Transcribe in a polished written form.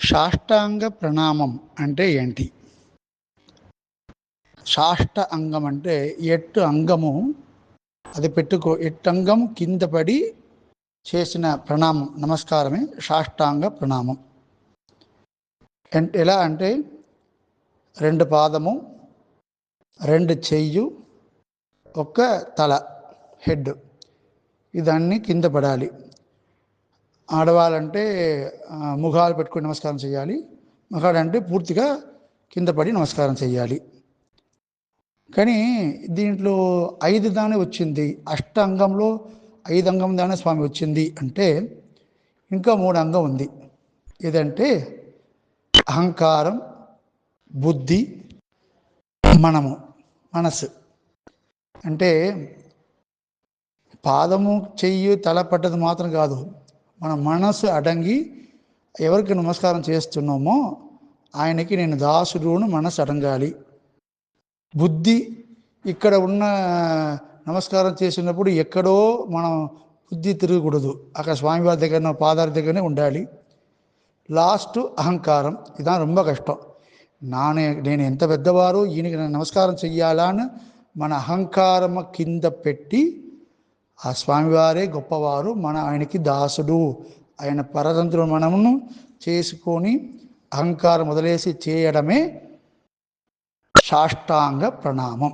సాష్టాంగ ప్రణామం అంటే ఏంటి? సాష్ట అంగం అంటే ఎట్టు అంగము అది పెట్టుకో, ఎట్టంగం కింద పడి చేసిన ప్రణామం నమస్కారమే సాష్టాంగ ప్రణామం. ఎలా అంటే 2 పాదము, 2 చెయ్యు, ఒక్క తల, హెడ్, ఇదన్నీ కింద పడాలి. ఆడవాళ్ళంటే ముఖాలు పెట్టుకుని నమస్కారం చేయాలి. మగాడంటే పూర్తిగా కింద పడి నమస్కారం చేయాలి. కానీ దీంట్లో 5 దానే వచ్చింది. అష్టాంగంలో 5 అంగం దానే స్వామి వచ్చింది అంటే ఇంకా 3 అంగం ఉంది. ఏదంటే అహంకారం, బుద్ధి, మనసు. అంటే పాదము, చెయ్యి, తల పడ్డది మాత్రం కాదు, మన మనసు అడంగి ఎవరికి నమస్కారం చేస్తున్నామో ఆయనకి నేను దాసుడును మనసు అడంగాలి. బుద్ధి ఇక్కడ ఉన్న నమస్కారం చేసినప్పుడు ఎక్కడో మనం బుద్ధి తిరగకూడదు, అక్కడ స్వామివారి దగ్గర పాదాల దగ్గరనే ఉండాలి. లాస్ట్ అహంకారం, ఇதான் ரொம்ப కష్టం. నేను ఎంత పెద్దవారు, ఈయనకి నేను నమస్కారం చెయ్యాలా అని మన అహంకారం కింద పెట్టి ఆ స్వామివారే గొప్పవారు, ఆయనకి దాసుడు, ఆయన పరతంత్రుడు మనమును చేసుకొని అహంకారం వదిలేసి చేయడమే సాష్టాంగ ప్రణామం.